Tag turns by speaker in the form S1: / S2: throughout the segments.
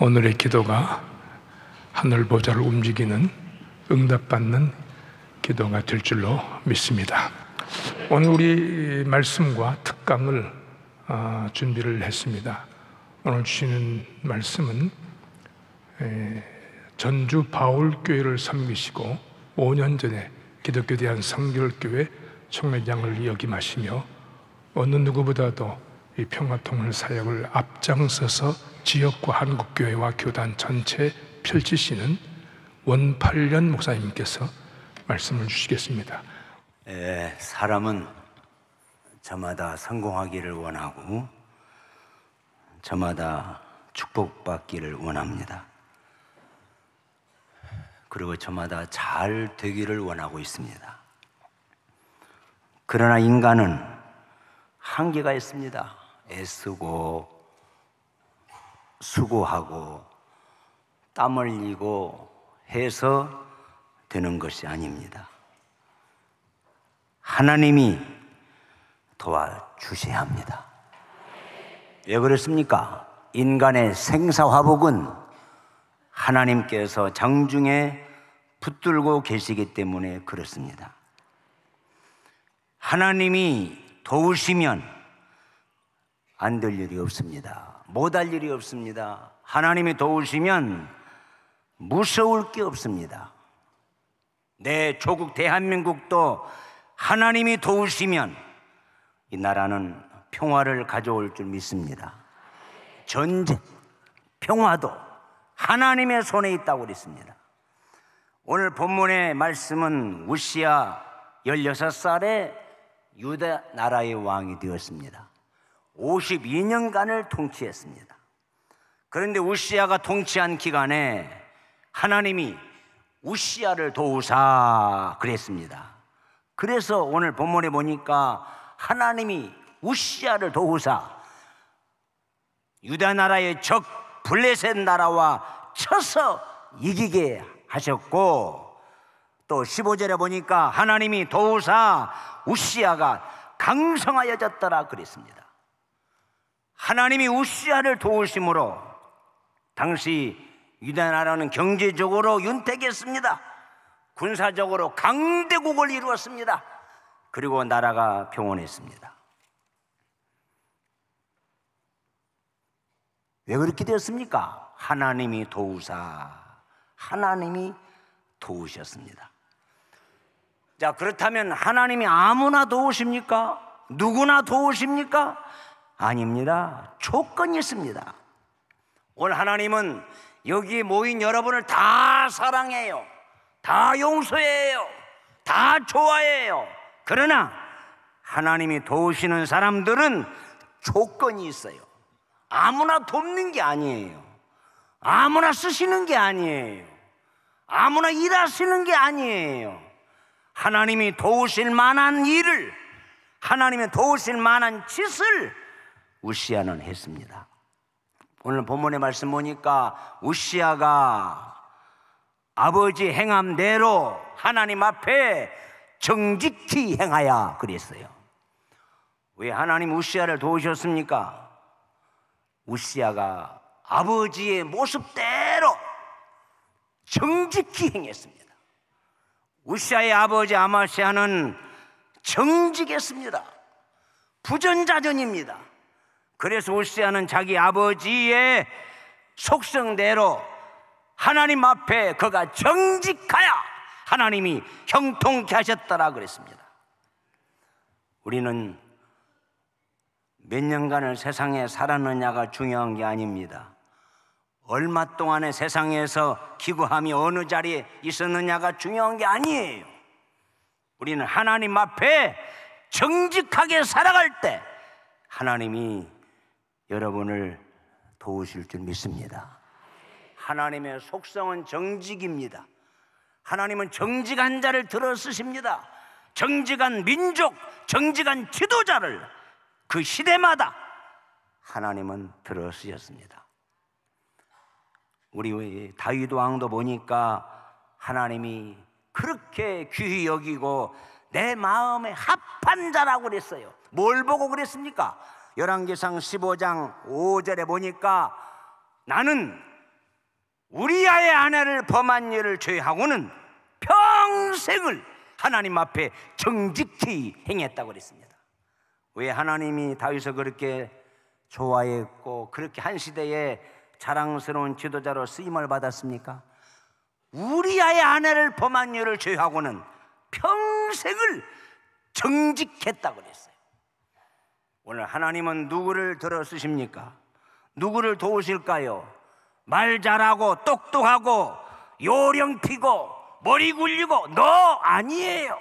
S1: 오늘의 기도가 하늘 보좌를 움직이는 응답받는 기도가 될 줄로 믿습니다. 오늘 우리 말씀과 특강을 준비를 했습니다. 오늘 주시는 말씀은 전주 바울교회를 섬기시고 5년 전에 기독교 대한 성결교회 총회장을 역임하시며 어느 누구보다도 이 평화통일 사역을 앞장서서 지역과 한국교회와 교단 전체에 펼치시는 원팔련 목사님께서 말씀을 주시겠습니다.
S2: 사람은 저마다 성공하기를 원하고 저마다 축복받기를 원합니다. 그리고 저마다 잘 되기를 원하고 있습니다. 그러나 인간은 한계가 있습니다. 애쓰고 수고하고 땀 흘리고 해서 되는 것이 아닙니다. 하나님이 도와주셔야 합니다. 왜 그렇습니까? 인간의 생사화복은 하나님께서 장중에 붙들고 계시기 때문에 그렇습니다. 하나님이 도우시면 안 될 일이 없습니다. 못할 일이 없습니다. 하나님이 도우시면 무서울 게 없습니다. 내 조국 대한민국도 하나님이 도우시면 이 나라는 평화를 가져올 줄 믿습니다. 전쟁, 평화도 하나님의 손에 있다고 그랬습니다. 오늘 본문의 말씀은 우시야 16살에 유다 나라의 왕이 되었습니다. 52년간을 통치했습니다. 그런데 우시야가 통치한 기간에 하나님이 우시야를 도우사 그랬습니다. 그래서 오늘 본문에 보니까 하나님이 우시야를 도우사 유다 나라의 적 블레셋 나라와 쳐서 이기게 하셨고, 또 15절에 보니까 하나님이 도우사 우시야가 강성하여졌더라 그랬습니다. 하나님이 우시야를 도우심으로 당시 유다 나라는 경제적으로 윤택했습니다. 군사적으로 강대국을 이루었습니다. 그리고 나라가 평온했습니다. 왜 그렇게 되었습니까? 하나님이 도우사, 하나님이 도우셨습니다. 자, 그렇다면 하나님이 아무나 도우십니까? 누구나 도우십니까? 아닙니다. 조건이 있습니다. 오늘 하나님은 여기 모인 여러분을 다 사랑해요. 다 용서해요. 다 좋아해요. 그러나 하나님이 도우시는 사람들은 조건이 있어요. 아무나 돕는 게 아니에요. 아무나 쓰시는 게 아니에요. 아무나 일하시는 게 아니에요. 하나님이 도우실 만한 일을, 하나님이 도우실 만한 짓을 우시야는 했습니다. 오늘 본문의 말씀 보니까 우시야가 아버지 행함대로 하나님 앞에 정직히 행하여 그랬어요. 왜 하나님 우시야를 도우셨습니까? 우시야가 아버지의 모습대로 정직히 행했습니다. 우시야의 아버지 아마시아는 정직했습니다. 부전자전입니다. 그래서 우시야는 자기 아버지의 속성대로 하나님 앞에 그가 정직하여 하나님이 형통케 하셨더라 그랬습니다. 우리는 몇 년간을 세상에 살았느냐가 중요한 게 아닙니다. 얼마 동안의 세상에서 기구함이 어느 자리에 있었느냐가 중요한 게 아니에요. 우리는 하나님 앞에 정직하게 살아갈 때 하나님이 여러분을 도우실 줄 믿습니다. 하나님의 속성은 정직입니다. 하나님은 정직한 자를 들어 쓰십니다. 정직한 민족, 정직한 지도자를 그 시대마다 하나님은 들어 쓰셨습니다. 우리 다윗 왕도 보니까 하나님이 그렇게 귀히 여기고 내 마음에 합한 자라고 그랬어요. 뭘 보고 그랬습니까? 열왕기상 15장 5절에 보니까 나는 우리아의 아내를 범한 일을 죄하고는 평생을 하나님 앞에 정직히 행했다고 그랬습니다. 왜 하나님이 다윗을 그렇게 좋아했고 그렇게 한 시대에 자랑스러운 지도자로 쓰임을 받았습니까? 우리아의 아내를 범한 일을 죄하고는 평생을 정직했다고 그랬어요. 오늘 하나님은 누구를 들어 쓰십니까? 누구를 도우실까요? 말 잘하고 똑똑하고 요령 피고 머리 굴리고 너 아니에요.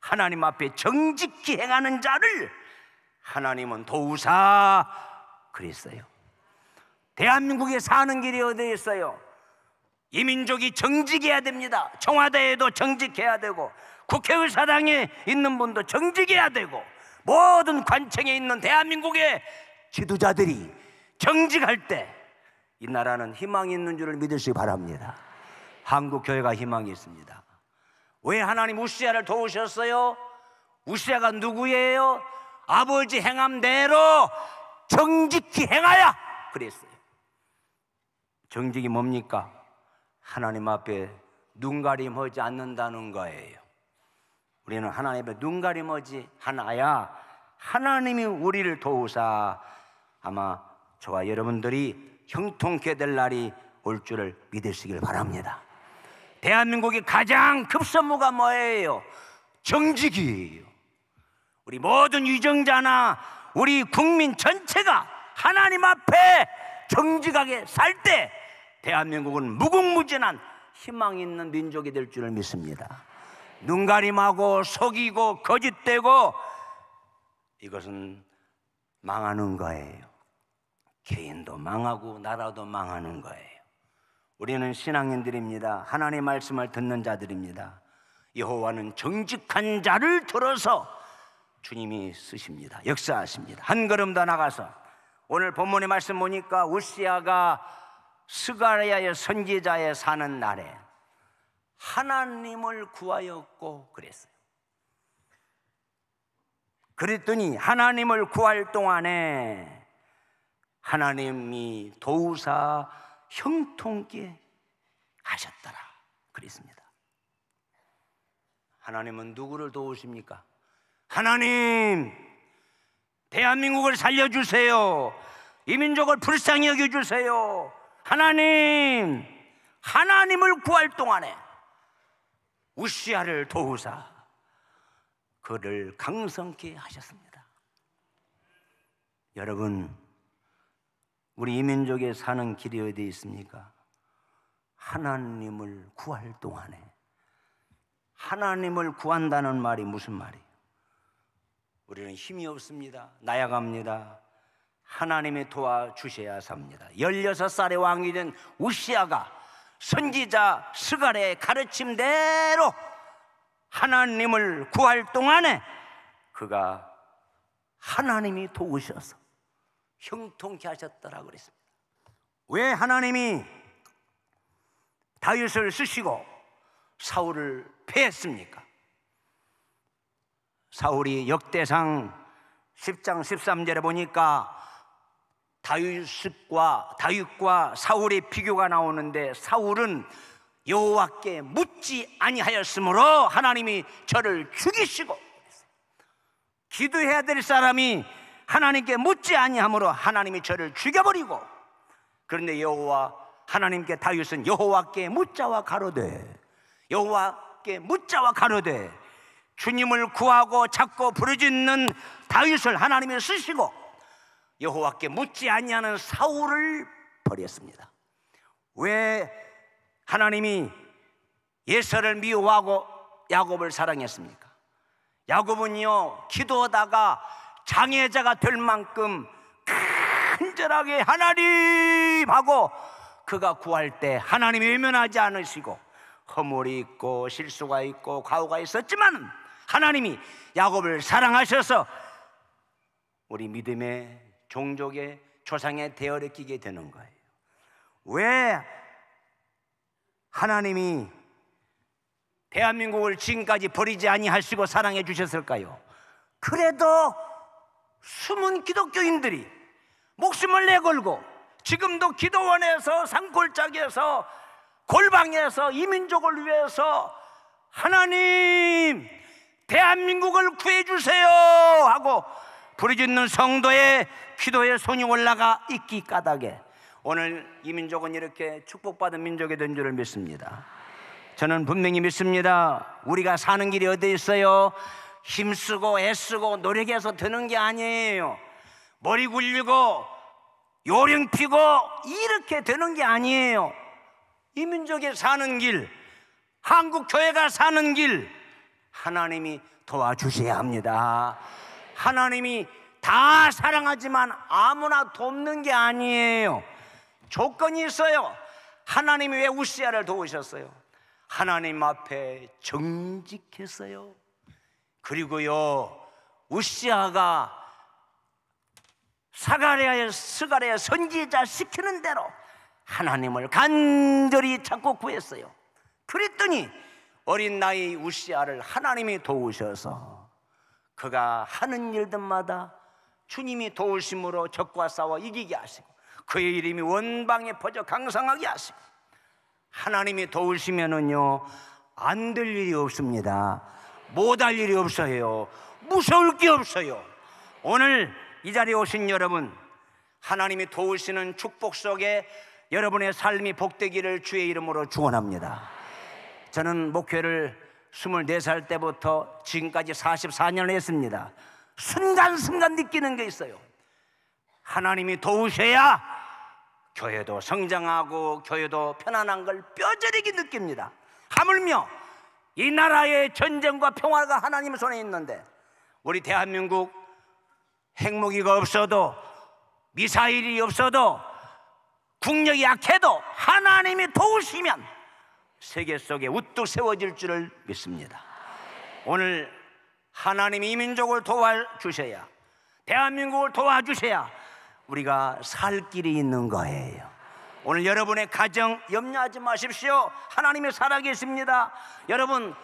S2: 하나님 앞에 정직히 행하는 자를 하나님은 도우사 그랬어요. 대한민국에 사는 길이 어디에 있어요? 이 민족이 정직해야 됩니다. 청와대에도 정직해야 되고 국회의사당에 있는 분도 정직해야 되고 모든 관청에 있는 대한민국의 지도자들이 정직할 때 이 나라는 희망이 있는 줄을 믿으시기 바랍니다. 한국교회가 희망이 있습니다. 왜 하나님 우시아를 도우셨어요? 우시아가 누구예요? 아버지 행함대로 정직히 행하야 그랬어요. 정직이 뭡니까? 하나님 앞에 눈가림하지 않는다는 거예요. 우리는 하나님 앞에 눈가림하지 않아야 하나님이 우리를 도우사 아마 저와 여러분들이 형통케 될 날이 올 줄을 믿으시길 바랍니다. 대한민국의 가장 급선무가 뭐예요? 정직이에요. 우리 모든 유정자나 우리 국민 전체가 하나님 앞에 정직하게 살 때 대한민국은 무궁무진한 희망 있는 민족이 될 줄을 믿습니다. 눈가림하고 속이고 거짓되고 이것은 망하는 거예요. 개인도 망하고 나라도 망하는 거예요. 우리는 신앙인들입니다. 하나님의 말씀을 듣는 자들입니다. 여호와는 정직한 자를 들어서 주님이 쓰십니다. 역사하십니다. 한 걸음 더 나가서 오늘 본문의 말씀 보니까 우시아가 스가랴의 선지자에 사는 날에 하나님을 구하였고 그랬어요. 그랬더니 하나님을 구할 동안에 하나님이 도우사 형통케 하셨더라 그랬습니다. 하나님은 누구를 도우십니까? 하나님, 대한민국을 살려주세요. 이 민족을 불쌍히 여겨주세요. 하나님, 하나님을 구할 동안에 우시아를 도우사 그를 강성케 하셨습니다. 여러분, 우리 이 민족에 사는 길이 어디에 있습니까? 하나님을 구할 동안에. 하나님을 구한다는 말이 무슨 말이에요? 우리는 힘이 없습니다. 나약합니다. 하나님이 도와주셔야 삽니다. 16살의 왕이 된 우시아가 선지자 스가랴의 가르침대로 하나님을 구할 동안에 그가 하나님이 도우셔서 형통케 하셨더라 그랬습니다. 왜 하나님이 다윗을 쓰시고 사울을 패했습니까? 사울이 역대상 10장 13절에 보니까 다윗과 사울의 비교가 나오는데 사울은 여호와께 묻지 아니하였으므로 하나님이 저를 죽이시고, 기도해야 될 사람이 하나님께 묻지 아니하므로 하나님이 저를 죽여버리고, 그런데 하나님께 다윗은 여호와께 묻자와 가로되, 여호와께 묻자와 가로되, 주님을 구하고 찾고 부르짖는 다윗을 하나님이 쓰시고 여호와께 묻지 아니하는 사울을 버렸습니다. 왜 하나님이 예서를 미워하고 야곱을 사랑했습니까? 야곱은요, 기도하다가 장애자가 될 만큼 간절하게 하나님 하고 그가 구할 때 하나님이 외면하지 않으시고, 허물이 있고 실수가 있고 과오가 있었지만 하나님이 야곱을 사랑하셔서 우리 믿음의 종족의 조상의 대열에 끼게 되는 거예요. 왜 하나님이 대한민국을 지금까지 버리지 아니하시고 사랑해 주셨을까요? 그래도 숨은 기독교인들이 목숨을 내걸고 지금도 기도원에서 산골짜기에서 골방에서 이민족을 위해서 하나님 대한민국을 구해주세요 하고 부르짖는 성도의 기도의 손이 올라가 있기 까닭에 오늘 이 민족은 이렇게 축복받은 민족이 된 줄을 믿습니다. 저는 분명히 믿습니다. 우리가 사는 길이 어디 있어요? 힘쓰고 애쓰고 노력해서 되는 게 아니에요. 머리 굴리고 요령 피고 이렇게 되는 게 아니에요. 이 민족이 사는 길, 한국 교회가 사는 길, 하나님이 도와주셔야 합니다. 하나님이 다 사랑하지만 아무나 돕는 게 아니에요. 조건이 있어요. 하나님이 왜 우시아를 도우셨어요? 하나님 앞에 정직했어요. 그리고요, 우시아가 스가랴 선지자 시키는 대로 하나님을 간절히 찾고 구했어요. 그랬더니 어린 나이 우시아를 하나님이 도우셔서 그가 하는 일들마다 주님이 도우심으로 적과 싸워 이기게 하시고 그의 이름이 원방에 퍼져 강성하게 하시고 하나님이 도우시면은요 안 될 일이 없습니다. 못할 일이 없어요. 무서울 게 없어요. 오늘 이 자리에 오신 여러분, 하나님이 도우시는 축복 속에 여러분의 삶이 복되기를 주의 이름으로 축원합니다. 저는 목회를 24살 때부터 지금까지 44년을 했습니다. 순간순간 느끼는 게 있어요. 하나님이 도우셔야 교회도 성장하고 교회도 편안한 걸 뼈저리게 느낍니다. 하물며 이 나라의 전쟁과 평화가 하나님 손에 있는데 우리 대한민국 핵무기가 없어도 미사일이 없어도 국력이 약해도 하나님이 도우시면 세계 속에 우뚝 세워질 줄을 믿습니다. 오늘 하나님이 이 민족을 도와주셔야, 대한민국을 도와주셔야 우리가 살 길이 있는 거예요. 오늘 여러분의 가정 염려하지 마십시오. 하나님이 살아계십니다. 여러분,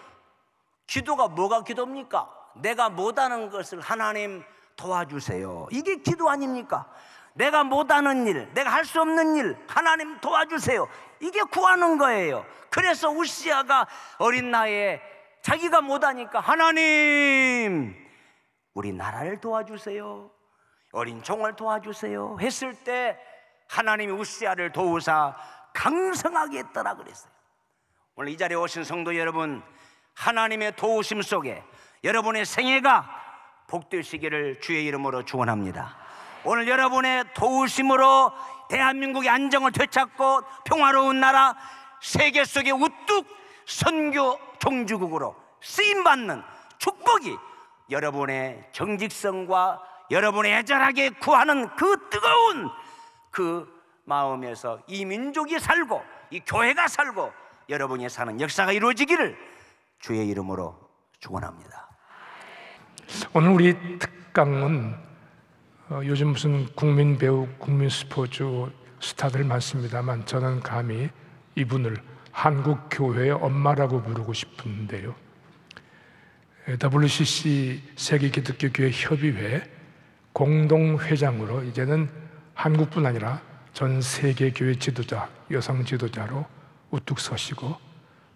S2: 기도가 뭐가 기도입니까? 내가 못하는 것을 하나님 도와주세요. 이게 기도 아닙니까? 내가 못하는 일, 내가 할 수 없는 일 하나님 도와주세요. 이게 구하는 거예요. 그래서 우시아가 어린 나이에 자기가 못하니까 하나님 우리 나라를 도와주세요, 어린 종을 도와주세요 했을 때 하나님이 우시아를 도우사 강성하게 했더라 그랬어요. 오늘 이 자리에 오신 성도 여러분, 하나님의 도우심 속에 여러분의 생애가 복되시기를 주의 이름으로 축원합니다. 오늘 여러분의 도우심으로 대한민국의 안정을 되찾고 평화로운 나라, 세계 속에 우뚝 선교 종주국으로 쓰임받는 축복이 여러분의 정직성과 여러분의 애절하게 구하는 그 뜨거운 그 마음에서 이 민족이 살고 이 교회가 살고 여러분이 사는 역사가 이루어지기를 주의 이름으로 축원합니다.
S1: 오늘 우리 특강은 요즘 무슨 국민 배우, 국민 스포츠 스타들 많습니다만 저는 감히 이분을 한국 교회의 엄마라고 부르고 싶은데요. WCC 세계기독교교회 협의회 공동회장으로 이제는 한국뿐 아니라 전 세계 교회 지도자, 여성 지도자로 우뚝 서시고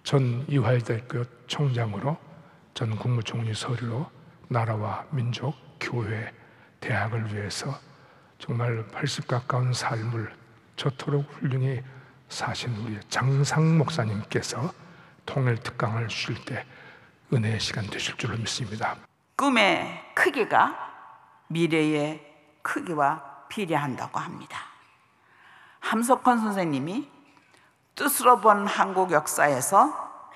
S1: 전 이화여대학교 총장으로 전 국무총리 서류로 나라와 민족, 교회, 대학을 위해서 정말 80 가까운 삶을 저토록 훌륭히 사신 우리 장상 목사님께서 통일 특강을 주실 때 은혜의 시간 되실 줄로 믿습니다.
S3: 꿈의 크기가 미래의 크기와 비례한다고 합니다. 함석헌 선생님이 뜻으로 본 한국 역사에서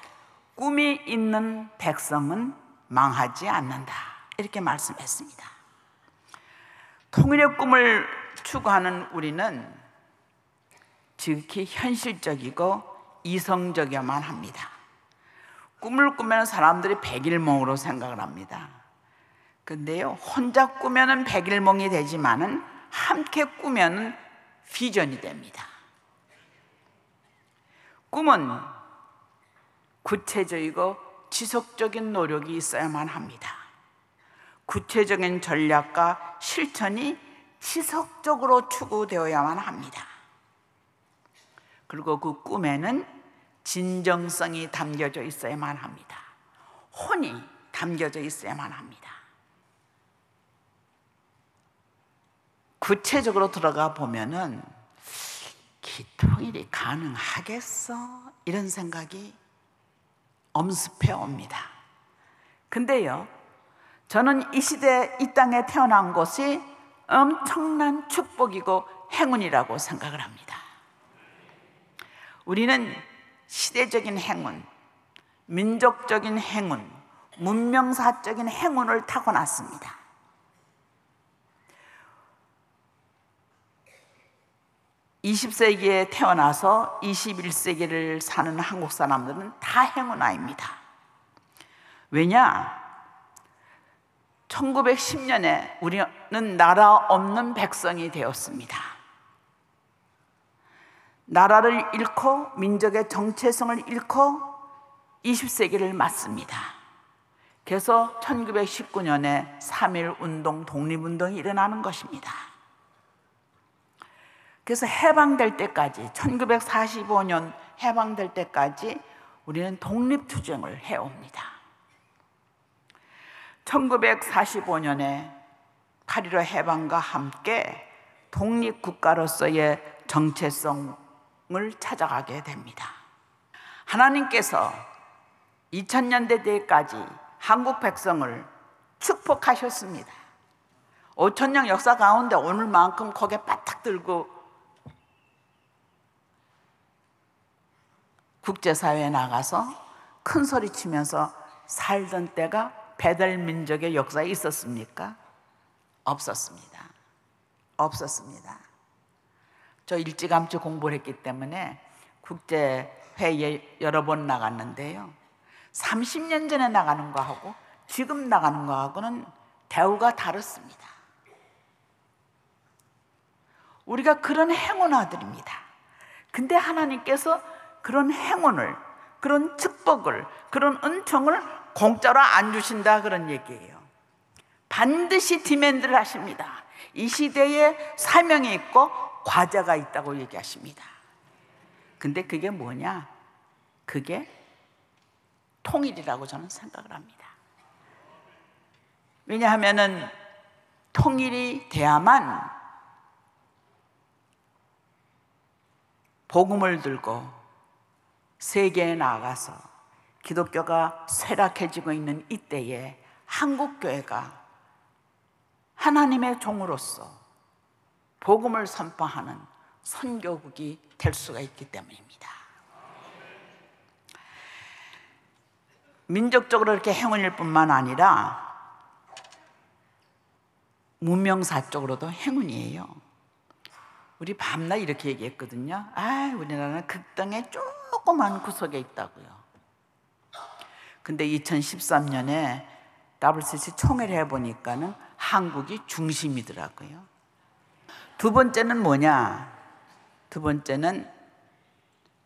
S3: 꿈이 있는 백성은 망하지 않는다 이렇게 말씀했습니다. 통일의 꿈을 추구하는 우리는 지극히 현실적이고 이성적이어야만 합니다. 꿈을 꾸면 사람들이 백일몽으로 생각을 합니다. 근데요, 혼자 꾸면은 백일몽이 되지만은 함께 꾸면은 비전이 됩니다. 꿈은 구체적이고 지속적인 노력이 있어야만 합니다. 구체적인 전략과 실천이 지속적으로 추구되어야만 합니다. 그리고 그 꿈에는 진정성이 담겨져 있어야만 합니다. 혼이 담겨져 있어야만 합니다. 구체적으로 들어가 보면은 기통일이 가능하겠어? 이런 생각이 엄습해 옵니다. 근데요, 저는 이 시대 이 땅에 태어난 것이 엄청난 축복이고 행운이라고 생각을 합니다. 우리는 시대적인 행운, 민족적인 행운, 문명사적인 행운을 타고났습니다. 20세기에 태어나서 21세기를 사는 한국 사람들은 다 행운아입니다. 왜냐? 1910년에 우리는 나라 없는 백성이 되었습니다. 나라를 잃고 민족의 정체성을 잃고 20세기를 맞습니다. 그래서 1919년에 3.1 운동, 독립운동이 일어나는 것입니다. 그래서 해방될 때까지, 1945년 해방될 때까지 우리는 독립투쟁을 해옵니다. 1945년에 8.15 해방과 함께 독립국가로서의 정체성을 찾아가게 됩니다. 하나님께서 2000년대까지 한국 백성을 축복하셨습니다. 5,000년 역사 가운데 오늘만큼 고개 바짝 들고 국제사회에 나가서 큰 소리 치면서 살던 때가 배달민족의 역사에 있었습니까? 없었습니다. 없었습니다. 저 일찌감치 공부를 했기 때문에 국제회의에 여러 번 나갔는데요, 30년 전에 나가는 거하고 지금 나가는 거하고는 대우가 다릅니다. 우리가 그런 행운아들입니다. 근데 하나님께서 그런 행운을, 그런 축복을, 그런 은총을 공짜로 안 주신다, 그런 얘기예요. 반드시 디맨드를 하십니다. 이 시대에 사명이 있고 과제가 있다고 얘기하십니다. 근데 그게 뭐냐? 그게 통일이라고 저는 생각을 합니다. 왜냐하면은 통일이 돼야만 복음을 들고 세계에 나가서 기독교가 쇠락해지고 있는 이때에 한국교회가 하나님의 종으로서 복음을 선포하는 선교국이 될 수가 있기 때문입니다. 민족적으로 이렇게 행운일 뿐만 아니라 문명사적으로도 행운이에요. 우리 밤낮 이렇게 얘기했거든요. 우리나라는 극동의 조그만 구석에 있다고요. 근데 2013년에 WCC 총회를 해보니까는 한국이 중심이더라고요. 두 번째는 뭐냐? 두 번째는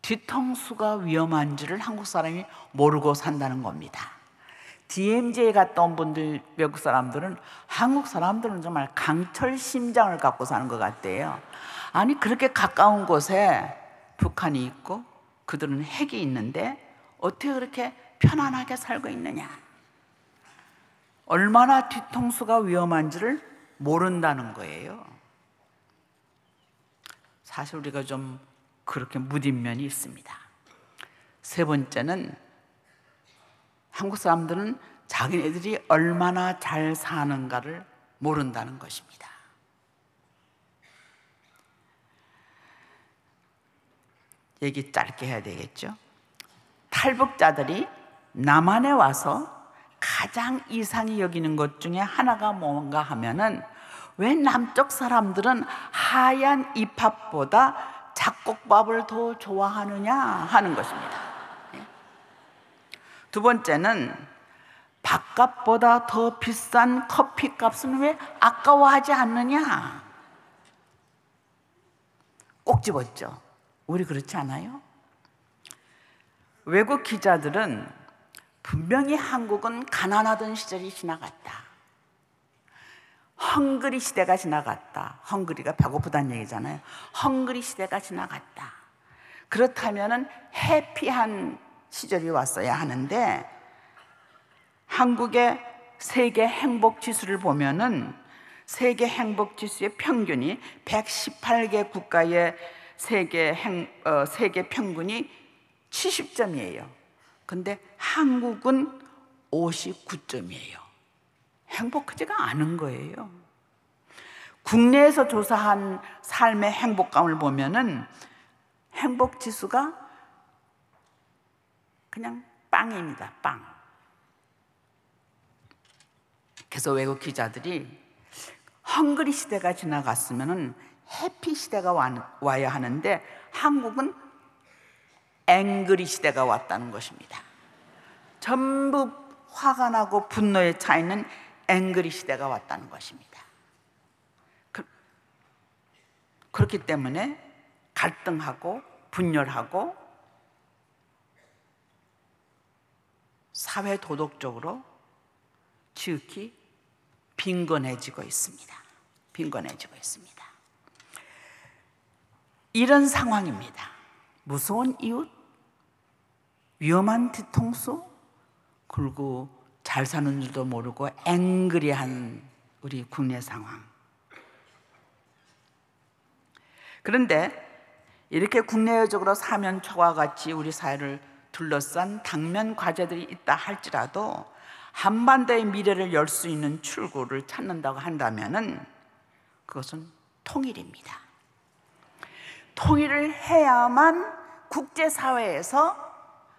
S3: 뒤통수가 위험한지를 한국 사람이 모르고 산다는 겁니다. DMZ에 갔다 온 분들, 외국 사람들은 한국 사람들은 정말 강철 심장을 갖고 사는 것 같대요. 아니, 그렇게 가까운 곳에 북한이 있고 그들은 핵이 있는데 어떻게 그렇게 편안하게 살고 있느냐? 얼마나 뒤통수가 위험한지를 모른다는 거예요. 사실 우리가 좀 그렇게 무딘 면이 있습니다. 세 번째는 한국 사람들은 자기네들이 얼마나 잘 사는가를 모른다는 것입니다. 얘기 짧게 해야 되겠죠? 탈북자들이 남한에 와서 가장 이상히 여기는 것 중에 하나가 뭔가 하면은 왜 남쪽 사람들은 하얀 입밥보다 잡곡밥을 더 좋아하느냐 하는 것입니다. 두 번째는 밥값보다 더 비싼 커피값은 왜 아까워하지 않느냐? 꼭 집었죠. 우리 그렇지 않아요? 외국 기자들은 분명히 한국은 가난하던 시절이 지나갔다, 헝그리 시대가 지나갔다. 헝그리가 배고프다는 얘기잖아요. 헝그리 시대가 지나갔다. 그렇다면은 해피한 시절이 왔어야 하는데, 한국의 세계 행복 지수를 보면은 세계 행복 지수의 평균이 118개 국가의 세계 평균이 70점이에요. 근데 한국은 59점이에요. 행복하지가 않은 거예요. 국내에서 조사한 삶의 행복감을 보면은 행복 지수가 그냥 빵입니다. 빵. 그래서 외국 기자들이 헝그리 시대가 지나갔으면은 해피 시대가 와야 하는데, 한국은 앵그리 시대가 왔다는 것입니다. 전부 화가 나고 분노에 차 있는 앵그리 시대가 왔다는 것입니다. 그렇기 때문에 갈등하고 분열하고 사회 도덕적으로 지극히 빈곤해지고 있습니다. 빈곤해지고 있습니다. 이런 상황입니다. 무서운 이웃, 위험한 뒤통수, 그리고 잘 사는 줄도 모르고 앵그리한 우리 국내 상황. 그런데 이렇게 국내적으로 사면초와 같이 우리 사회를 둘러싼 당면 과제들이 있다 할지라도 한반도의 미래를 열 수 있는 출구를 찾는다고 한다면은 그것은 통일입니다. 통일을 해야만 국제사회에서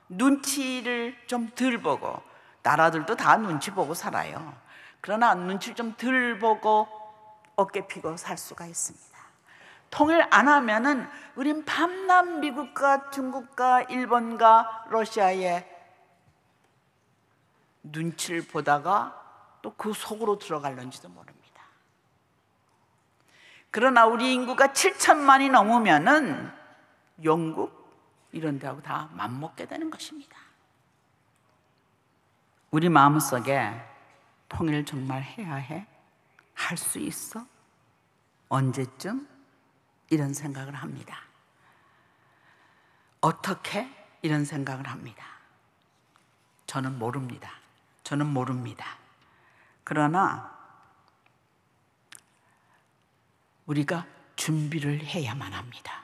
S3: 눈치를 좀 덜 보고, 나라들도 다 눈치 보고 살아요. 그러나 눈치를 좀 덜 보고 어깨 피고 살 수가 있습니다. 통일 안 하면은 우린 밤낮 미국과 중국과 일본과 러시아의 눈치를 보다가 또 그 속으로 들어갈런지도 모릅니다. 그러나 우리 인구가 7천만이 넘으면은 영국 이런 데하고 다 맞먹게 되는 것입니다. 우리 마음속에 통일 정말 해야 해? 할 수 있어? 언제쯤? 이런 생각을 합니다. 어떻게? 이런 생각을 합니다. 저는 모릅니다. 저는 모릅니다. 그러나 우리가 준비를 해야만 합니다.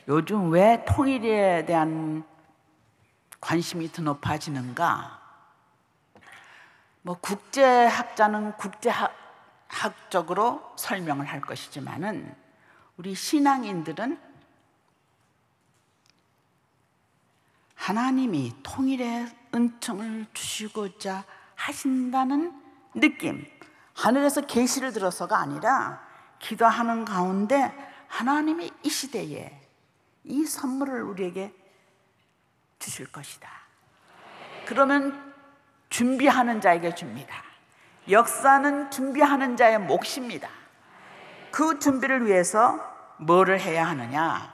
S3: 요즘 왜 통일에 대한 관심이 더 높아지는가? 뭐 국제학자는 국제학적으로 설명을 할 것이지만은 우리 신앙인들은 하나님이 통일의 은총을 주시고자 하신다는 느낌, 하늘에서 계시를 들어서가 아니라 기도하는 가운데 하나님이 이 시대에 이 선물을 우리에게 주실 것이다. 그러면 준비하는 자에게 줍니다. 역사는 준비하는 자의 몫입니다. 그 준비를 위해서 뭐를 해야 하느냐?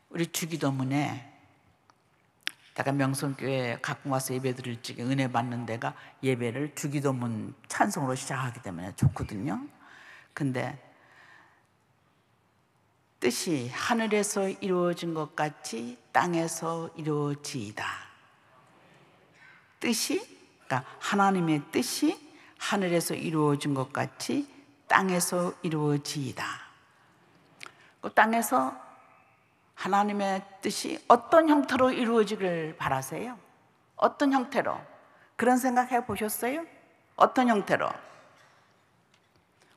S3: 우리 주기도문에 내가 명성교회 가끔 와서 예배 드릴 적에 은혜 받는 데가 예배를 주기도문 찬송으로 시작하기 때문에 좋거든요. 근데 뜻이 하늘에서 이루어진 것 같이 땅에서 이루어지이다. 뜻이, 그러니까 하나님의 뜻이 하늘에서 이루어진 것 같이 땅에서 이루어지이다. 그 땅에서 하나님의 뜻이 어떤 형태로 이루어지길 바라세요? 어떤 형태로? 그런 생각해 보셨어요? 어떤 형태로?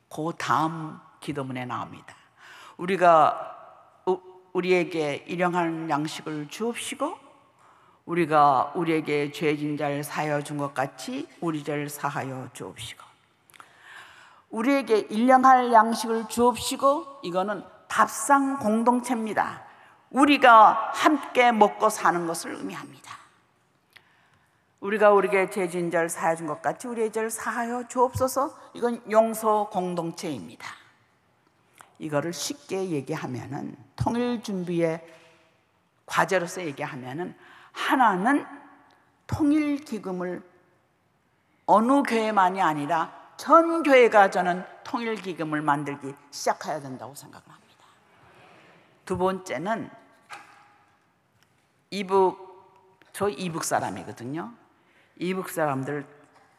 S3: 그 다음 기도문에 나옵니다. 우리에게 일용할 양식을 주옵시고 우리가 우리에게 죄진 자를 사하여 준 것 같이 우리 죄를 사하여 주옵시고. 우리에게 일용할 양식을 주옵시고, 이거는 밥상 공동체입니다. 우리가 함께 먹고 사는 것을 의미합니다. 우리가 우리에게 죄진 자를 사하여 준 것 같이 우리의 죄를 사하여 주옵소서. 이건 용서 공동체입니다. 이거를 쉽게 얘기하면은, 통일 준비의 과제로서 얘기하면은, 하나는 통일 기금을 어느 교회만이 아니라 전 교회가 저는 통일 기금을 만들기 시작해야 된다고 생각을 합니다. 두 번째는 저 이북 사람이거든요. 이북 사람들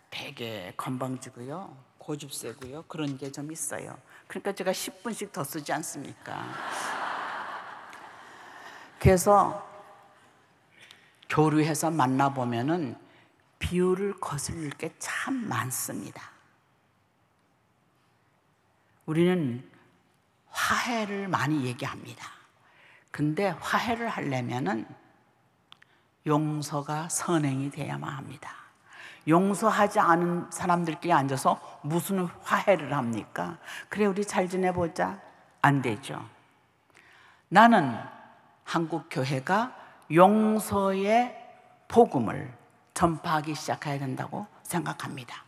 S3: 되게 건방지고요, 고집 세고요, 그런 게 좀 있어요. 그러니까 제가 10분씩 더 쓰지 않습니까? 그래서 교류해서 만나보면은 비유를 거슬릴 게 참 많습니다. 우리는 화해를 많이 얘기합니다. 근데 화해를 하려면은 용서가 선행이 돼야만 합니다. 용서하지 않은 사람들끼리 앉아서 무슨 화해를 합니까? 그래 우리 잘 지내보자, 안 되죠. 나는 한국 교회가 용서의 복음을 전파하기 시작해야 된다고 생각합니다.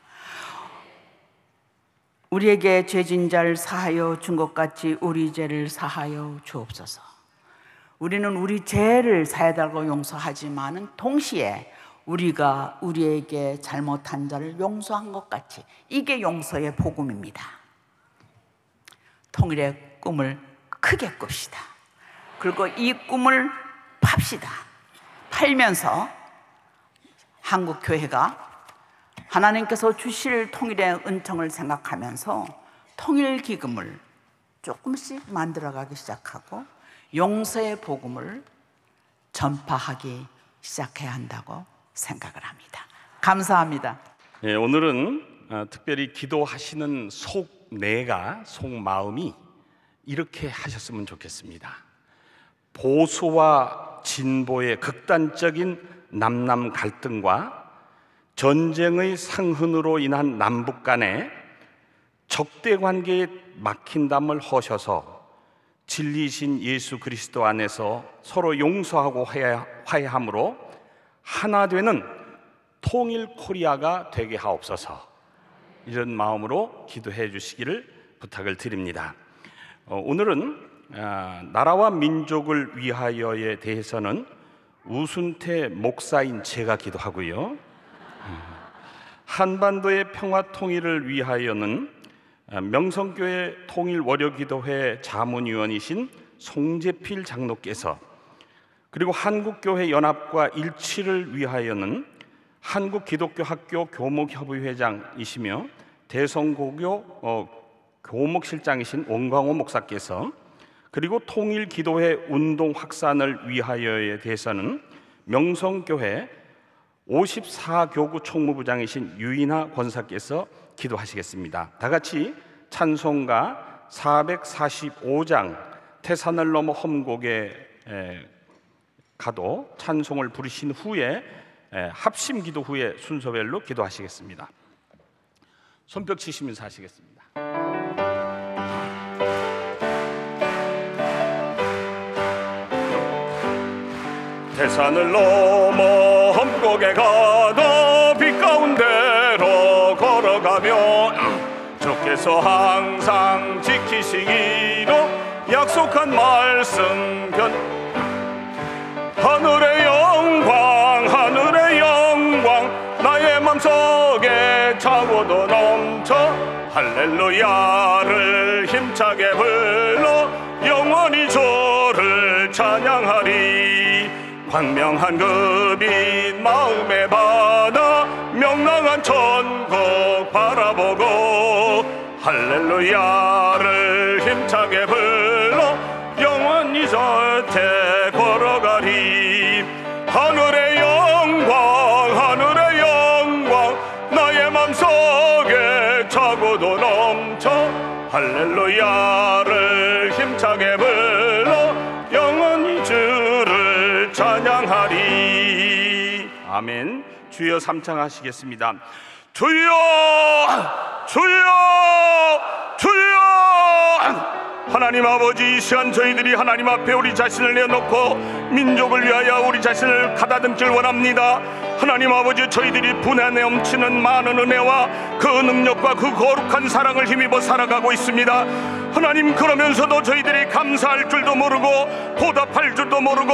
S3: 우리에게 죄진 자를 사하여 준 것 같이 우리 죄를 사하여 주옵소서. 우리는 우리 죄를 사해달라고 용서하지만은 동시에 우리가 우리에게 잘못한 자를 용서한 것 같이, 이게 용서의 복음입니다. 통일의 꿈을 크게 꿉시다. 그리고 이 꿈을 팝시다. 팔면서 한국 교회가 하나님께서 주실 통일의 은총을 생각하면서 통일 기금을 조금씩 만들어가기 시작하고 용서의 복음을 전파하기 시작해야 한다고 생각을 합니다. 감사합니다.
S4: 예, 오늘은 특별히 기도하시는 속마음이 이렇게 하셨으면 좋겠습니다. 보수와 진보의 극단적인 남남 갈등과 전쟁의 상흔으로 인한 남북 간의 적대 관계에 막힌 담을 허셔서 진리이신 예수 그리스도 안에서 서로 용서하고 화해함으로 하나 되는 통일 코리아가 되게 하옵소서. 이런 마음으로 기도해 주시기를 부탁을 드립니다. 오늘은 나라와 민족을 위하여에 대해서는 우순태 목사인 제가 기도하고요, 한반도의 평화 통일을 위하여는 명성교회 통일월요기도회 자문위원이신 송재필 장로께서, 그리고 한국교회 연합과 일치를 위하여는 한국기독교학교 교목협의회장이시며 대성고교 교목실장이신 원광호 목사께서, 그리고 통일기도회 운동 확산을 위하여에 대해서는 명성교회 54교구 총무부장이신 유인하 권사께서 기도하시겠습니다. 다 같이 찬송가 445장 태산을 넘어 험곡에 가도 찬송을 부르신 후에 합심 기도 후에 순서별로 기도하시겠습니다. 손뼉 치시면서 하시겠습니다. 태산을 넘어 험곡에 가도 빛 가운데로 걸어가며 주께서 항상 지키시기로 약속한 말씀 하늘의 영광 나의 맘속에 차고도 넘쳐 할렐루야를 힘차게 불러 영원히 주를 찬양하리. 광명한 그 빛 마음에 받아 명랑한 천국 바라보고 할렐루야를 힘차게 불러 영원히 곁에 걸어가리. 하늘의 영광 나의 맘속에 차고도 넘쳐 할렐루야를 힘차게 불러 영원히 주를 찬양하리. 아멘. 주여 삼창하시겠습니다. 주여 주여 주여. 하나님 아버지, 이 시간 저희들이 하나님 앞에 우리 자신을 내놓고 민족을 위하여 우리 자신을 가다듬길 원합니다. 하나님 아버지, 저희들이 분에 넘치는 많은 은혜와 그 능력과 그 거룩한 사랑을 힘입어 살아가고 있습니다. 하나님, 그러면서도 저희들이 감사할 줄도 모르고 보답할 줄도 모르고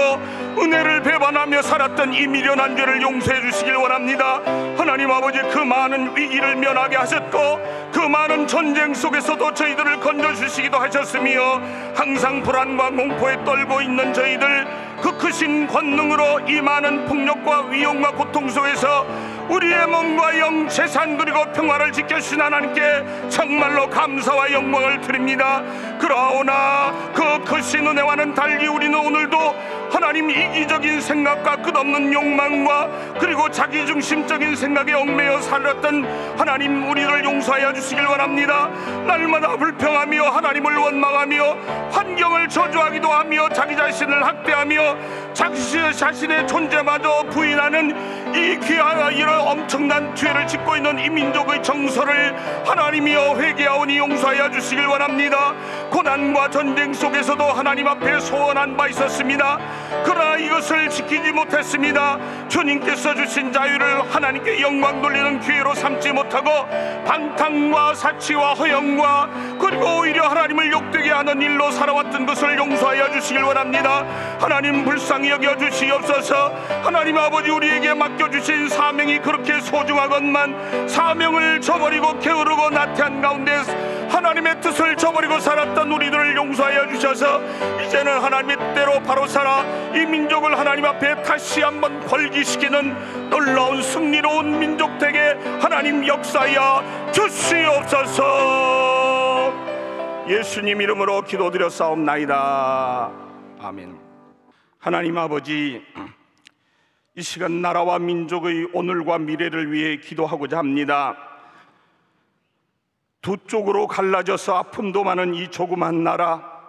S4: 은혜를 배반하며 살았던 이 미련한 죄를 용서해 주시길 원합니다. 하나님 아버지, 그 많은 위기를 면하게 하셨고 그 많은 전쟁 속에서도 저희들을 건져주시기도 하셨으며 항상 불안과 공포에 떨고 있는 저희들, 그 크신 권능으로 이 많은 폭력과 위험과 고통 속에서 우리의 몸과 영, 재산 그리고 평화를 지켜주신 하나님께 정말로 감사와 영광을 드립니다. 그러나 그 크신 은혜와는 달리 우리는 오늘도 하나님, 이기적인 생각과 끝없는 욕망과 그리고 자기중심적인 생각에 얽매여 살았던 하나님, 우리를 용서하여 주시길 원합니다. 날마다 불평하며 하나님을 원망하며 환경을 저주하기도 하며 자기 자신을 학대하며 자기 자신의 존재마저 부인하는 이 귀하여 이런 엄청난 죄를 짓고 있는 이 민족의 정서를 하나님이여 회개하오니 용서하여 주시길 원합니다. 고난과 전쟁 속에서도 하나님 앞에 소원한 바 있었습니다. 그러나 이것을 지키지 못했습니다. 주님께서 주신 자유를 하나님께 영광 돌리는 기회로 삼지 못하고 방탕과 사치와 허영과 그리고 오히려 하나님을 욕되게 하는 일로 살아왔던 것을 용서하여 주시길 원합니다. 하나님, 불쌍히 여겨 주시옵소서. 하나님 아버지, 우리에게 맡겨주신 사명이 그렇게 소중하건만 사명을 저버리고 게으르고 나태한 가운데 하나님의 뜻을 저버리고 살았던 우리들을 용서하여 주셔서 이제는 하나님의 뜻대로 바로 살아 이 민족을 하나님 앞에 다시 한번 걸기시키는 놀라운 승리로운 민족 되게 하나님 역사하여 주시옵소서. 예수님 이름으로 기도드렸사옵나이다. 아멘. 하나님 아버지, 이 시간 나라와 민족의 오늘과 미래를 위해 기도하고자 합니다. 두 쪽으로 갈라져서 아픔도 많은 이 조그만 나라,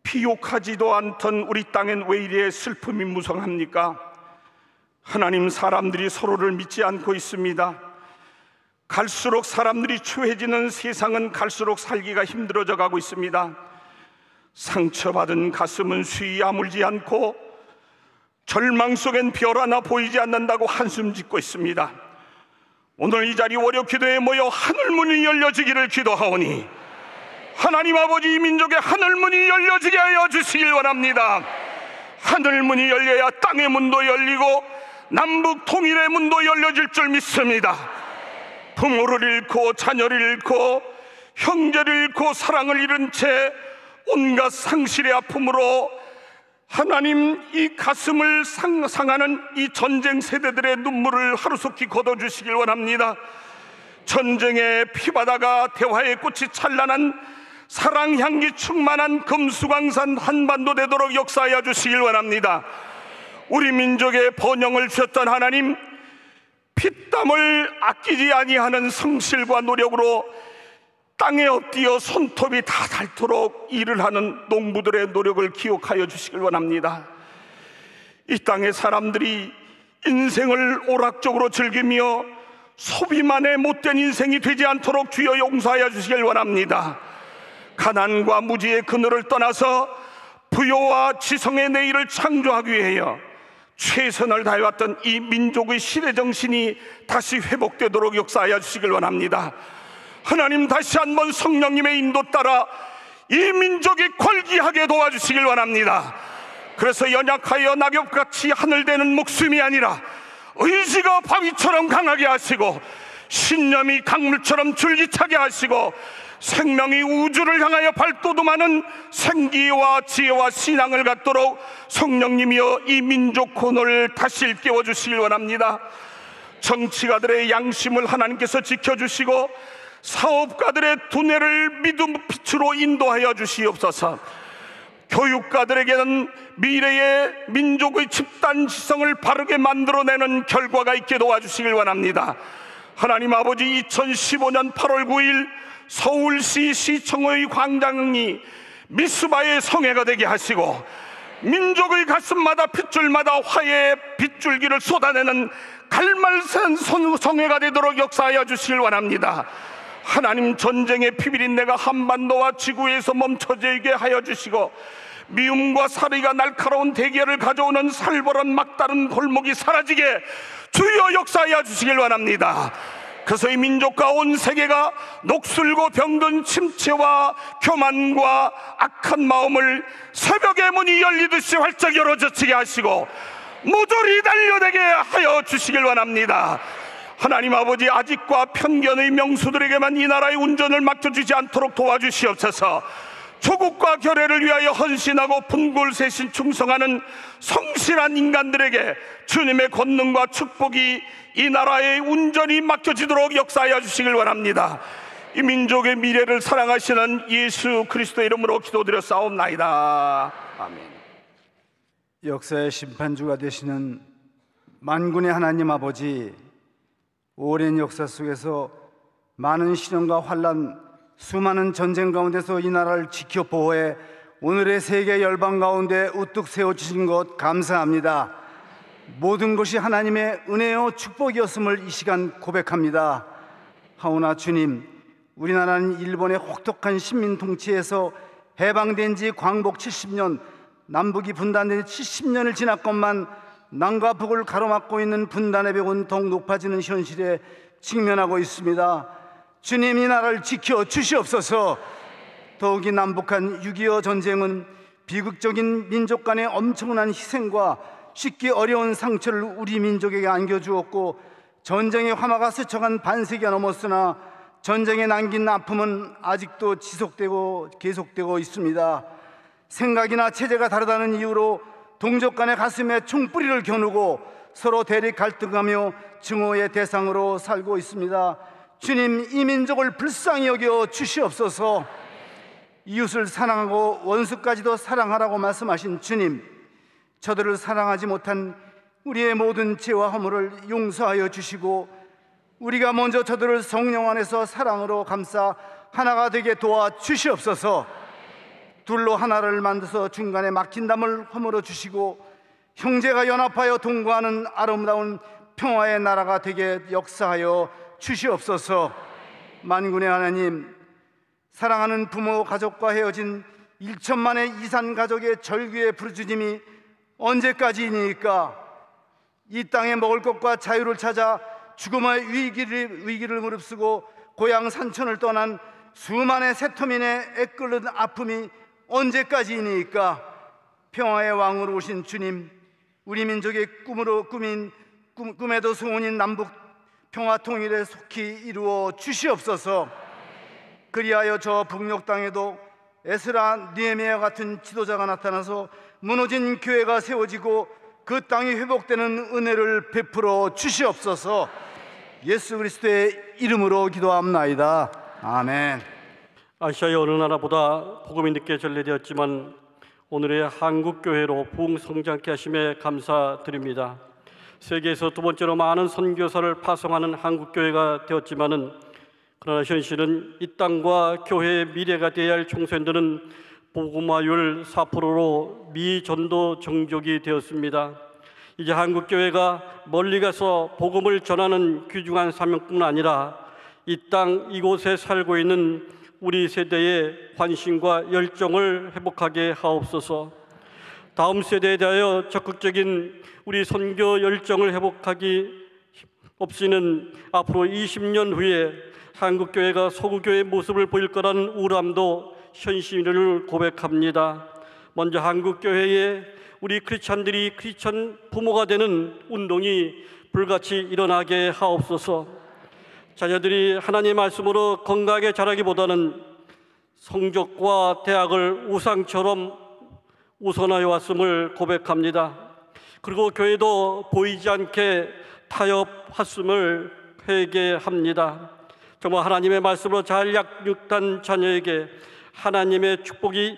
S4: 피욕하지도 않던 우리 땅엔 왜 이래 슬픔이 무성합니까? 하나님, 사람들이 서로를 믿지 않고 있습니다. 갈수록 사람들이 추해지는 세상은 갈수록 살기가 힘들어져 가고 있습니다. 상처받은 가슴은 수위 아물지 않고 절망 속엔 별 하나 보이지 않는다고 한숨 짓고 있습니다. 오늘 이 자리 월요 기도에 모여 하늘문이 열려지기를 기도하오니 하나님 아버지, 이 민족의 하늘문이 열려지게 하여 주시길 원합니다. 하늘문이 열려야 땅의 문도 열리고 남북 통일의 문도 열려질 줄 믿습니다. 부모를 잃고 자녀를 잃고 형제를 잃고 사랑을 잃은 채 온갖 상실의 아픔으로 하나님, 이 가슴을 상하는 이 전쟁 세대들의 눈물을 하루속히 걷어주시길 원합니다. 전쟁의 피바다가 대화의 꽃이 찬란한 사랑 향기 충만한 금수강산 한반도 되도록 역사하여 주시길 원합니다. 우리 민족의 번영을 주셨던 하나님, 피땀을 아끼지 아니하는 성실과 노력으로 땅에 엎드려 손톱이 다 닳도록 일을 하는 농부들의 노력을 기억하여 주시길 원합니다. 이 땅의 사람들이 인생을 오락적으로 즐기며 소비만의 못된 인생이 되지 않도록 주여 용서하여 주시길 원합니다. 가난과 무지의 그늘을 떠나서 부요와 지성의 내일을 창조하기 위하여 최선을 다해왔던 이 민족의 시대정신이 다시 회복되도록 역사하여 주시길 원합니다. 하나님, 다시 한번 성령님의 인도 따라 이 민족이 걸기하게 도와주시길 원합니다. 그래서 연약하여 낙엽같이 하늘대는 목숨이 아니라 의지가 바위처럼 강하게 하시고 신념이 강물처럼 줄기차게 하시고 생명이 우주를 향하여 발돋움하는 생기와 지혜와 신앙을 갖도록 성령님이여 이 민족 혼을 다시 일깨워 주시길 원합니다. 정치가들의 양심을 하나님께서 지켜주시고 사업가들의 두뇌를 믿음 빛으로 인도하여 주시옵소서. 교육가들에게는 미래의 민족의 집단 지성을 바르게 만들어내는 결과가 있게 도와주시길 원합니다. 하나님 아버지, 2015년 8월 9일 서울시 시청의 광장이 미스바의 성회가 되게 하시고 민족의 가슴마다 핏줄마다 화해의 빗줄기를 쏟아내는 갈말센 성회가 되도록 역사하여 주시길 원합니다. 하나님, 전쟁의 피비린내가 한반도와 지구에서 멈춰지게 하여 주시고 미움과 살의가 날카로운 대결을 가져오는 살벌한 막다른 골목이 사라지게 주여 역사하여 주시길 원합니다. 그래서 이 민족과 온 세계가 녹슬고 병든 침체와 교만과 악한 마음을 새벽의 문이 열리듯이 활짝 열어젖히게 하시고 모조리 달려되게 하여 주시길 원합니다. 하나님 아버지, 아직과 편견의 명수들에게만 이 나라의 운전을 맡겨주지 않도록 도와주시옵소서. 조국과 교회를 위하여 헌신하고 분골쇄신 충성하는 성실한 인간들에게 주님의 권능과 축복이 이 나라의 운전이 맡겨지도록 역사하여 주시길 원합니다. 이 민족의 미래를 사랑하시는 예수 그리스도의 이름으로 기도드렸사옵나이다. 아멘.
S5: 역사의 심판주가 되시는 만군의 하나님 아버지, 오랜 역사 속에서 많은 시련과 환난, 수많은 전쟁 가운데서 이 나라를 지켜 보호해 오늘의 세계 열방 가운데 우뚝 세워주신 것 감사합니다. 모든 것이 하나님의 은혜요 축복이었음을 이 시간 고백합니다. 하오나 주님, 우리나라는 일본의 혹독한 식민 통치에서 해방된 지 광복 70년, 남북이 분단된 지 70년을 지났건만 남과 북을 가로막고 있는 분단의 벽은 더욱 높아지는 현실에 직면하고 있습니다. 주님, 이 나라를 지켜 주시옵소서. 더욱이 남북한 6.25 전쟁은 비극적인 민족 간의 엄청난 희생과 쉽기 어려운 상처를 우리 민족에게 안겨주었고, 전쟁의 화마가 스쳐간 반세기가 넘었으나 전쟁에 남긴 아픔은 아직도 지속되고 계속되고 있습니다. 생각이나 체제가 다르다는 이유로 동족 간의 가슴에 총뿌리를 겨누고 서로 대립 갈등하며 증오의 대상으로 살고 있습니다. 주님, 이 민족을 불쌍히 여겨 주시옵소서. 이웃을 사랑하고 원수까지도 사랑하라고 말씀하신 주님, 저들을 사랑하지 못한 우리의 모든 죄와 허물을 용서하여 주시고 우리가 먼저 저들을 성령 안에서 사랑으로 감싸 하나가 되게 도와 주시옵소서. 둘로 하나를 만들어서 중간에 막힌 담을 허물어 주시고 형제가 연합하여 동거하는 아름다운 평화의 나라가 되게 역사하여 주시옵소서. 만군의 하나님, 사랑하는 부모 가족과 헤어진 1천만의 이산 가족의 절규의 부르짖음이 언제까지이니까? 이 땅에 먹을 것과 자유를 찾아 죽음의 위기를 무릅쓰고 고향 산천을 떠난 수많은 세터민의 애끓는 아픔이 언제까지이니까? 평화의 왕으로 오신 주님, 우리 민족의 꿈에도 소원인 남북 평화 통일에 속히 이루어 주시옵소서. 그리하여 저 북녘 땅에도 에스라, 느헤미야 같은 지도자가 나타나서 무너진 교회가 세워지고 그 땅이 회복되는 은혜를 베풀어 주시옵소서. 예수 그리스도의 이름으로 기도합나이다. 아멘.
S6: 아시아의 어느 나라보다 복음이 늦게 전래되었지만 오늘의 한국교회로 부흥성장케 하심에 감사드립니다. 세계에서 두 번째로 많은 선교사를 파송하는 한국교회가 되었지만은 그러나 현실은 이 땅과 교회의 미래가 되어야 할 총선들은 복음화율 4%로 미전도 정족이 되었습니다. 이제 한국교회가 멀리 가서 복음을 전하는 귀중한 사명뿐 아니라 이 땅 이곳에 살고 있는 우리 세대의 관심과 열정을 회복하게 하옵소서. 다음 세대에 대하여 적극적인 우리 선교 열정을 회복하기 없이는 앞으로 20년 후에 한국교회가 서구교회의 모습을 보일 거라는 우울함도 현실을 고백합니다. 먼저 한국교회에 우리 크리스찬들이 크리스찬 부모가 되는 운동이 불같이 일어나게 하옵소서. 자녀들이 하나님의 말씀으로 건강하게 자라기보다는 성적과 대학을 우상처럼 우선하여 왔음을 고백합니다. 그리고 교회도 보이지 않게 타협했음을 회개합니다. 정말 하나님의 말씀으로 잘 양육한 자녀에게 하나님의 축복이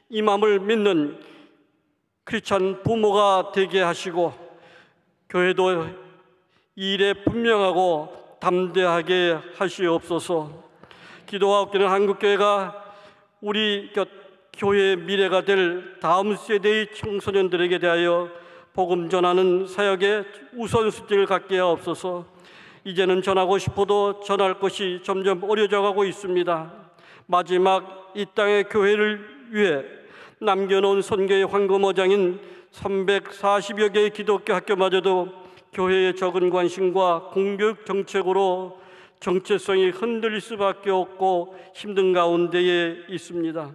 S6: 임함을 믿는 크리스찬 부모가 되게 하시고 교회도 일에 분명하고 담대하게 하시옵소서. 기도와 얻기는 한국교회가 우리 교회의 미래가 될 다음 세대의 청소년들에게 대하여 복음 전하는 사역에 우선순위를 갖게 하옵소서. 이제는 전하고 싶어도 전할 것이 점점 어려져 가고 있습니다. 마지막 이 땅의 교회를 위해 남겨놓은 선교의 황금어장인 340여 개의 기독교 학교마저도 교회의 적은 관심과 공교육 정책으로 정체성이 흔들릴 수밖에 없고 힘든 가운데에 있습니다.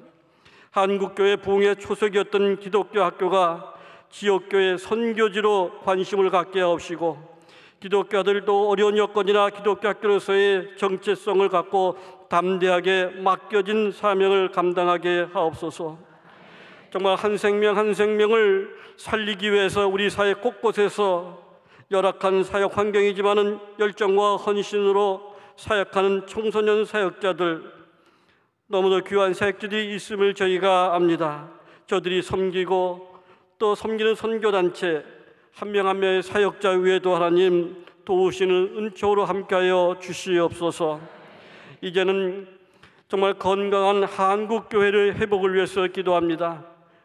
S6: 한국교회 부흥의 초석이었던 기독교 학교가 지역교회 선교지로 관심을 갖게 하옵시고, 기독교아들도 어려운 여건이나 기독교 학교로서의 정체성을 갖고 담대하게 맡겨진 사명을 감당하게 하옵소서. 정말 한 생명 한 생명을 살리기 위해서 우리 사회 곳곳에서 열악한 사역 환경이지만은 열정과 헌신으로 사역하는 청소년 사역자들, 너무도 귀한 사역자들이 있음을 저희가 압니다. 저들이 섬기고 또 섬기는 선교단체 한 명 한 명의 사역자 외에도 하나님 도우시는 은총으로 함께하여 주시옵소서. 이제는 정말 건강한 한국교회를 회복을 위해서 기도합니다.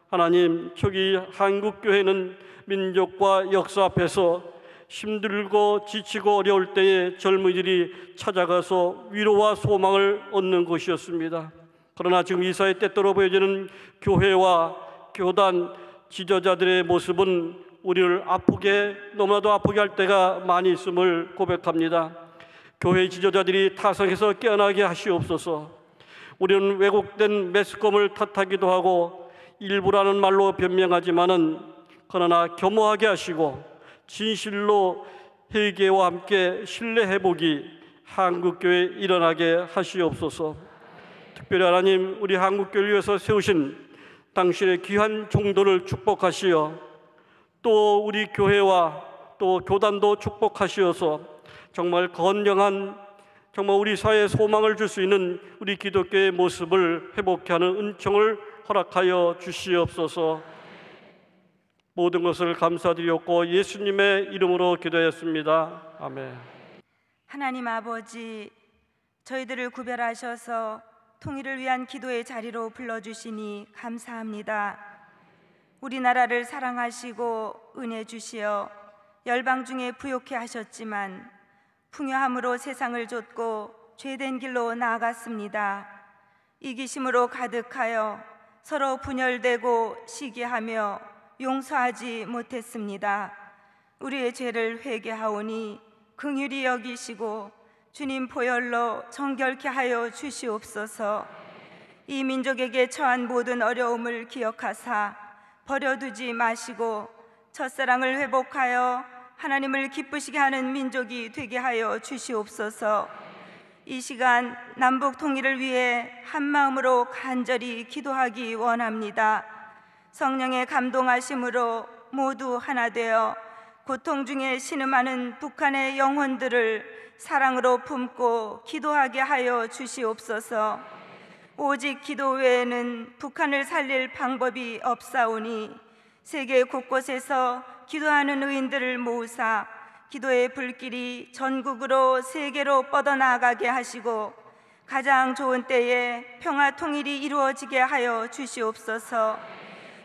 S6: 하나님, 저기 한국교회는 민족과 역사 앞에서 힘들고 지치고 어려울 때에 젊은이들이 찾아가서 위로와 소망을 얻는 곳이었습니다. 그러나 지금 이 사회 때때로 보여지는 교회와 교단 지도자들의 모습은 우리를 아프게, 너무나도 아프게 할 때가 많이 있음을 고백합니다. 교회 지도자들이 타성에서 깨어나게 하시옵소서. 우리는 왜곡된 매스컴을 탓하기도 하고 일부라는 말로 변명하지만은, 그러나 겸허하게 하시고 진실로 회개와 함께 신뢰 회복이 한국교회에 일어나게 하시옵소서. 특별히 하나님, 우리 한국교회를 위해서 세우신 당신의 귀한 종도를 축복하시어 또 우리 교회와 또 교단도 축복하시어서 정말 건강한, 정말 우리 사회에 소망을 줄 수 있는 우리 기독교의 모습을 회복케 하는 은총을 허락하여 주시옵소서. 모든 것을 감사드렸고 예수님의 이름으로 기도했습니다. 아멘.
S7: 하나님 아버지, 저희들을 구별하셔서 통일을 위한 기도의 자리로 불러주시니 감사합니다. 우리나라를 사랑하시고 은혜 주시어 열방 중에 부욕해 하셨지만 풍요함으로 세상을 좇고 죄된 길로 나아갔습니다. 이기심으로 가득하여 서로 분열되고 시기하며 용서하지 못했습니다. 우리의 죄를 회개하오니 긍휼히 여기시고 주님 보혈로 정결케 하여 주시옵소서. 이 민족에게 처한 모든 어려움을 기억하사 버려두지 마시고 첫사랑을 회복하여 하나님을 기쁘시게 하는 민족이 되게 하여 주시옵소서. 이 시간 남북 통일을 위해 한 마음으로 간절히 기도하기 원합니다. 성령의 감동하심으로 모두 하나 되어 고통 중에 신음하는 북한의 영혼들을 사랑으로 품고 기도하게 하여 주시옵소서. 오직 기도 외에는 북한을 살릴 방법이 없사오니 세계 곳곳에서 기도하는 의인들을 모으사 기도의 불길이 전국으로 세계로 뻗어나가게 하시고 가장 좋은 때에 평화 통일이 이루어지게 하여 주시옵소서.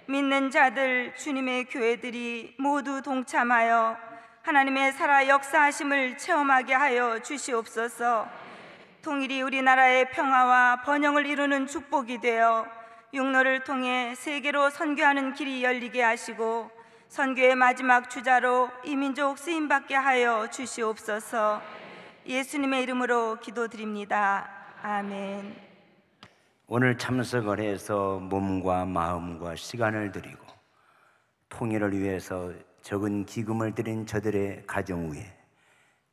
S7: 믿는 자들, 주님의 교회들이 모두 동참하여 하나님의 살아 역사하심을 체험하게 하여 주시옵소서. 통일이 우리나라의 평화와 번영을 이루는 축복이 되어 육로를 통해 세계로 선교하는 길이 열리게 하시고 선교의 마지막 주자로 이 민족 쓰임받게 하여 주시옵소서. 예수님의 이름으로 기도드립니다. 아멘.
S2: 오늘 참석을 해서 몸과 마음과 시간을 드리고 통일을 위해서 적은 기금을 드린 저들의 가정 위에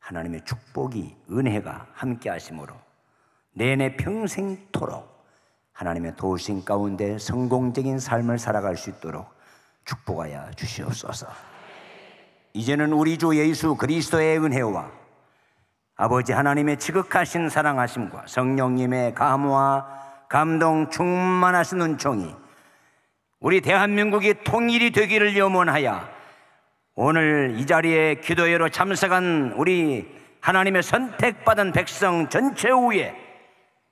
S2: 하나님의 축복이, 은혜가 함께 하심으로 내내 평생토록 하나님의 도우심 가운데 성공적인 삶을 살아갈 수 있도록 축복하여 주시옵소서. 이제는 우리 주 예수 그리스도의 은혜와 아버지 하나님의 지극하신 사랑하심과 성령님의 감화 감동 충만하신 은총이 우리 대한민국이 통일이 되기를 염원하여 오늘 이 자리에 기도회로 참석한 우리 하나님의 선택받은 백성 전체 위에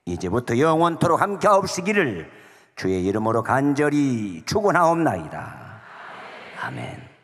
S2: 이제부터 영원토록 함께 하옵시기를 주의 이름으로 간절히 축원하옵나이다. 아멘.